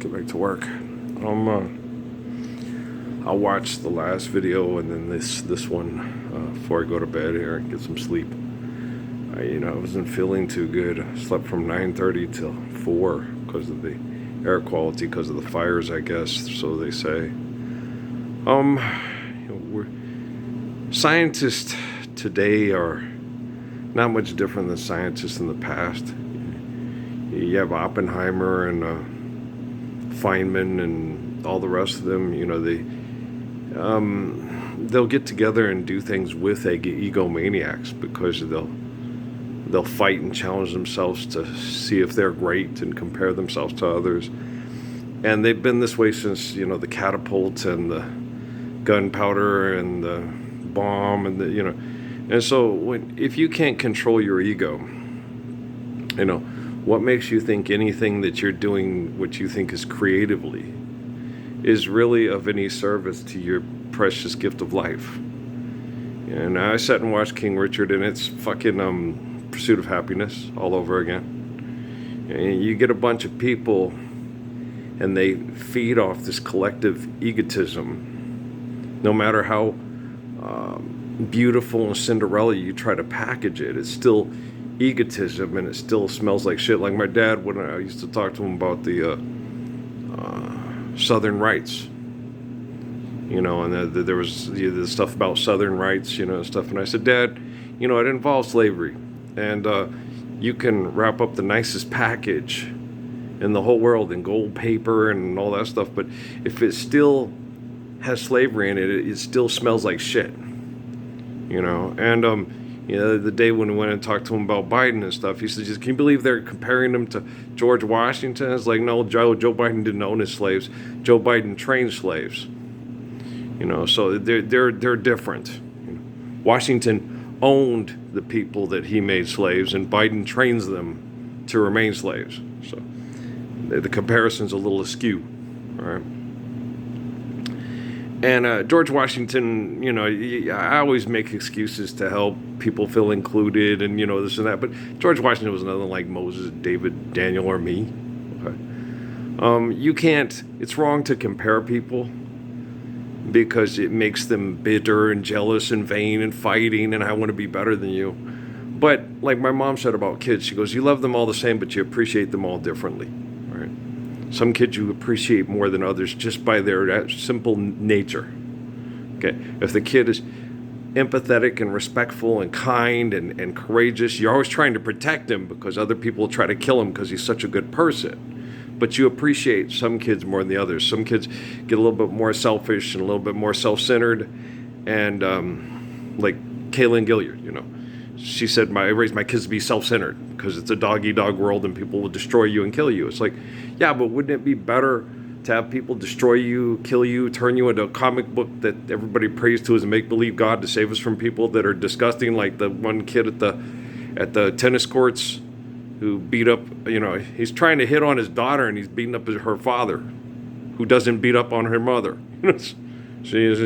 get back to work. I'll watch the last video and then this one before I go to bed here and get some sleep. I wasn't feeling too good. I slept from 9:30 till 4 because of the air quality, because of the fires, I guess, so they say. Scientists today are not much different than scientists in the past. You have Oppenheimer and Feynman and all the rest of them. They'll get together and do things with egomaniacs because they'll fight and challenge themselves to see if they're great and compare themselves to others. And they've been this way since the catapult and the gunpowder and the bomb and and so if you can't control your ego, what makes you think anything that you're doing, what you think is creatively, is really of any service to your precious gift of life? And I sat and watched King Richard, and it's fucking Pursuit of Happiness all over again. And you get a bunch of people, and they feed off this collective egotism. No matter how beautiful and Cinderella you try to package it, it's still egotism, and it still smells like shit. Like my dad, when I used to talk to him about the Southern rights, and there was the stuff about Southern rights, stuff, and I said, Dad, it involves slavery, and you can wrap up the nicest package in the whole world in gold paper and all that stuff, but if it still has slavery in it, it still smells like shit, and the day when we went and talked to him about Biden and stuff, he said, "Can you believe they're comparing him to George Washington?" It's like, no, Joe Biden didn't own his slaves. Joe Biden trained slaves. So they're different. Washington owned the people that he made slaves, and Biden trains them to remain slaves. So the comparison's a little askew, all right? And George Washington, I always make excuses to help people feel included and, this and that. But George Washington was nothing like Moses, David, Daniel, or me. Okay? It's wrong to compare people because it makes them bitter and jealous and vain and fighting and I want to be better than you. But like my mom said about kids, she goes, you love them all the same, but you appreciate them all differently. Right? Some kids you appreciate more than others just by their simple nature. Okay, if the kid is empathetic and respectful and kind and courageous, you're always trying to protect him because other people try to kill him because he's such a good person. But you appreciate some kids more than the others. Some kids get a little bit more selfish and a little bit more self-centered. And like Kaylin Gilliard, she said, I raised my kids to be self-centered because it's a dog-eat-dog world and people will destroy you and kill you. It's like, yeah, but wouldn't it be better to have people destroy you, kill you, turn you into a comic book that everybody prays to as a make-believe God to save us from people that are disgusting, like the one kid at the tennis courts who beat up, he's trying to hit on his daughter and he's beating up her father, who doesn't beat up on her mother. She's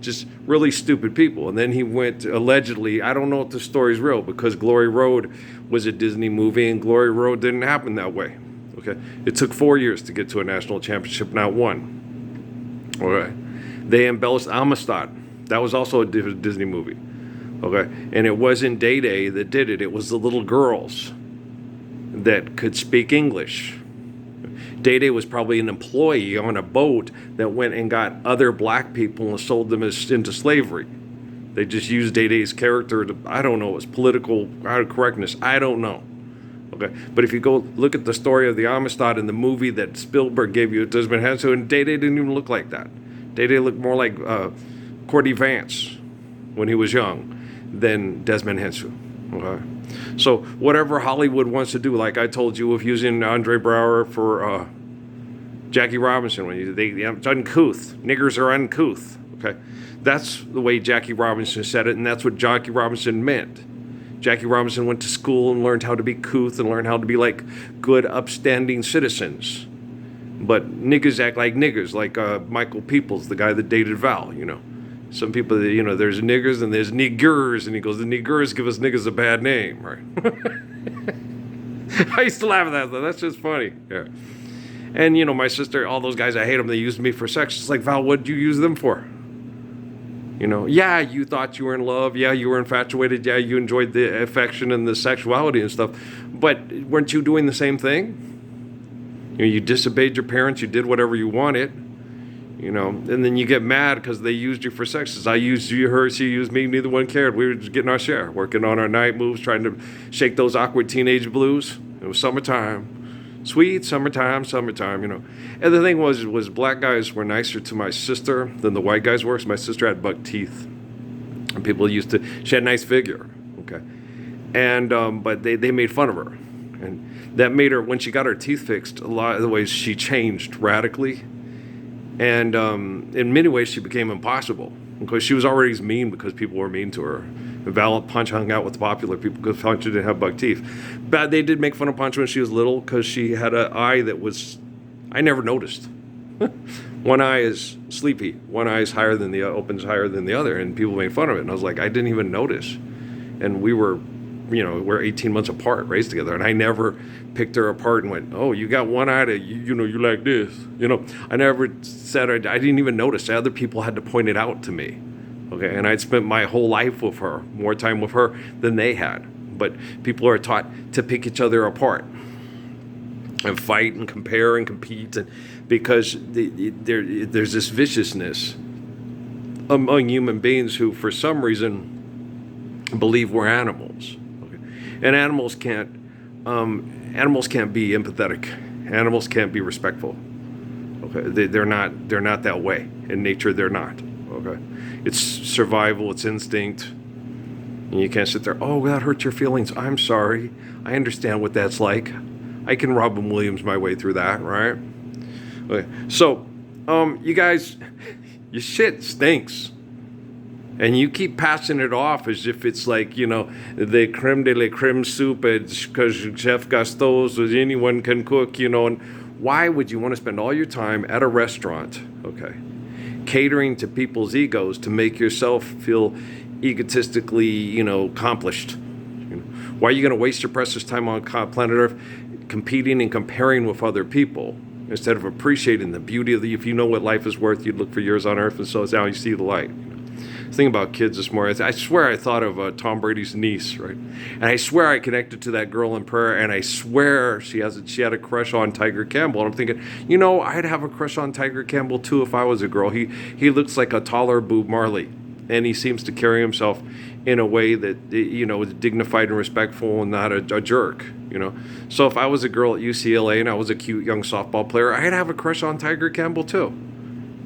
just really stupid people. And then he went, allegedly, I don't know if the story's real, because Glory Road was a Disney movie and Glory Road didn't happen that way. Okay, it took 4 years to get to a national championship, not one. Okay, they embellished Amistad. That was also a Disney movie. Okay, and it wasn't Day Day that did it. It was the little girls that could speak English. Day Day was probably an employee on a boat that went and got other black people and sold them into slavery. They just used Day Day's character to, I don't know, it was political correctness. I don't know. Okay, but if you go look at the story of the Amistad in the movie that Spielberg gave you, Desmond Henson, and Day Day didn't even look like that. Day Day looked more like Cordy Vance when he was young than Desmond Henson. Okay, so whatever Hollywood wants to do, like I told you, with using Andre Braugher for Jackie Robinson, when it's uncouth, niggers are uncouth. Okay, that's the way Jackie Robinson said it, and that's what Jackie Robinson meant. Jackie Robinson went to school and learned how to be couth and learned how to be like good, upstanding citizens. But niggas act like niggers, like Michael Peoples, the guy that dated Val, Some people, there's niggers and there's niggers, and he goes, the niggers give us niggas a bad name, right? I used to laugh at that, though. That's just funny. Yeah. And, my sister, all those guys, I hate them. They used me for sex. It's like, Val, what did you use them for? Yeah, you thought you were in love. Yeah, you were infatuated. Yeah, you enjoyed the affection and the sexuality and stuff. But weren't you doing the same thing? You disobeyed your parents. You did whatever you wanted. And then you get mad because they used you for sex. I used you, her, she used me. Neither one cared. We were just getting our share, working on our night moves, trying to shake those awkward teenage blues. It was summertime. Sweet summertime, And the thing was black guys were nicer to my sister than the white guys were. So my sister had buck teeth. And people she had a nice figure. Okay. And, but they made fun of her. And that made her, when she got her teeth fixed, a lot of the ways she changed radically. And in many ways, she became impossible. Because she was already mean because people were mean to her. Punch hung out with the popular people because Punch didn't have buck teeth. But they did make fun of Punch when she was little because she had an eye that was, I never noticed. One eye is sleepy. One eye is opens higher than the other. And people made fun of it. And I was like, I didn't even notice. And we're 18 months apart, raised together. And I never picked her apart and went, oh, you got one eye that, you like this. I never said, I didn't even notice. Other people had to point it out to me. Okay, and I'd spent my whole life with her, more time with her than they had. But people are taught to pick each other apart and fight and compare and compete, because there's this viciousness among human beings who, for some reason, believe we're animals. Okay? And animals can't be empathetic. Animals can't be respectful. Okay, they're not that way. In nature, they're not. Okay, it's survival, it's instinct. And you can't sit there, oh, that hurt your feelings. I'm sorry. I understand what that's like. I can Robin Williams my way through that, right? Okay. So, you guys, your shit stinks. And you keep passing it off as if it's like, the creme de la creme soup, because Chef Gusteau's, or anyone can cook, and why would you want to spend all your time at a restaurant, okay, catering to people's egos to make yourself feel egotistically, accomplished? Why are you going to waste your precious time on planet Earth competing and comparing with other people instead of appreciating the beauty of if you know what life is worth, you'd look for years on Earth, and so now you see the light. Thing about kids this morning, I swear I thought of Tom Brady's niece, right? And I swear I connected to that girl in prayer, and I swear she had a crush on Tiger Campbell. And I'm thinking, I'd have a crush on Tiger Campbell too if I was a girl. He looks like a taller Bob Marley, and he seems to carry himself in a way that, is dignified and respectful and not a jerk, So if I was a girl at UCLA and I was a cute young softball player, I'd have a crush on Tiger Campbell too.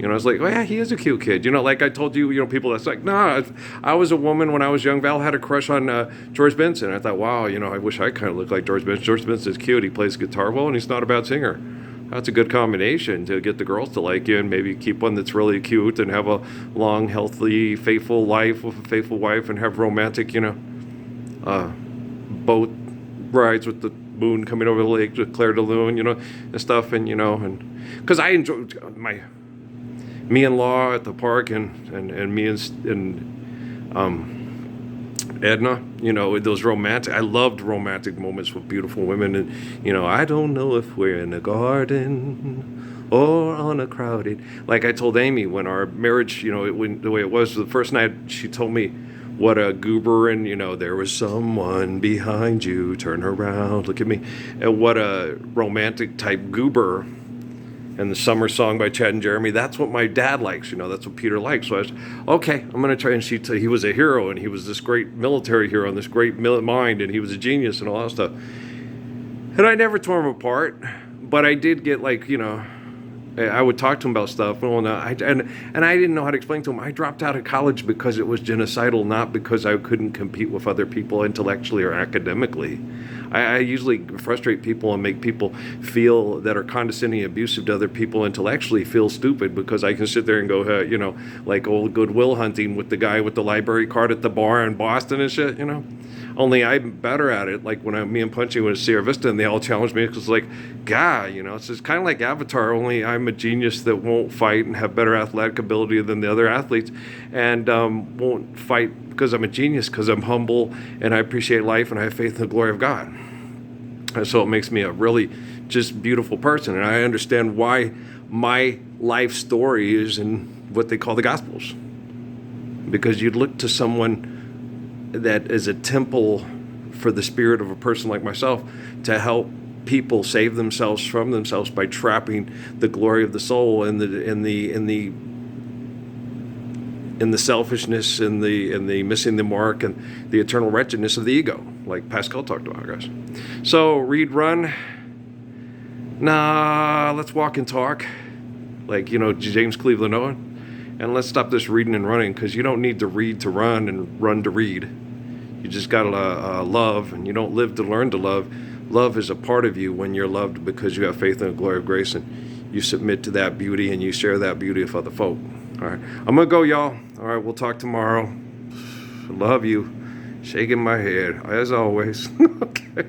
I was like, oh yeah, he is a cute kid. Like I told you, people that's like, nah, if I was a woman when I was young, Val had a crush on George Benson. I thought, wow, I wish I kind of looked like George Benson. George Benson's cute. He plays guitar well, and he's not a bad singer. That's a good combination to get the girls to like you, and maybe keep one that's really cute and have a long, healthy, faithful life with a faithful wife, and have romantic, boat rides with the moon coming over the lake with Claire de Lune, and stuff, and because I enjoy me-in-law at the park, and me and Edna, those romantic, I loved romantic moments with beautiful women, and, I don't know if we're in a garden or on a crowded, like I told Amy when our marriage, the way it was the first night, she told me what a goober, and, there was someone behind you, turn around, look at me, and what a romantic type goober. And the Summer Song by Chad and Jeremy, that's what my dad likes, that's what Peter likes. So I was, okay, I'm going to try. And he was a hero, and he was this great military hero, and this great mind, and he was a genius and all that stuff. And I never tore him apart, but I did get I would talk to him about stuff. And I didn't know how to explain to him. I dropped out of college because it was genocidal, not because I couldn't compete with other people intellectually or academically. I usually frustrate people and make people feel that are condescending and abusive to other people intellectually feel stupid because I can sit there and go, like old Goodwill Hunting with the guy with the library card at the bar in Boston and shit, Only I'm better at it. Like when me and Punchy went to Sierra Vista and they all challenged me, because like, it's just kind of like Avatar, only I'm a genius that won't fight and have better athletic ability than the other athletes, and won't fight because I'm a genius, because I'm humble and I appreciate life and I have faith in the glory of God. And so it makes me a really just beautiful person. And I understand why my life story is in what they call the Gospels. Because you'd look to someone that is a temple for the spirit of a person like myself to help people save themselves from themselves by trapping the glory of the soul in the selfishness and the missing the mark and the eternal wretchedness of the ego, like Pascal talked about, guys. So read, run. Nah, let's walk and talk, like James Cleveland Owen, and let's stop this reading and running, because you don't need to read to run and run to read. You just gotta love, and you don't live to learn to love. Love is a part of you when you're loved, because you have faith in the glory of grace and you submit to that beauty and you share that beauty with other folk. All right, I'm gonna go, y'all. All right, we'll talk tomorrow. Love you. Shaking my head as always. Okay.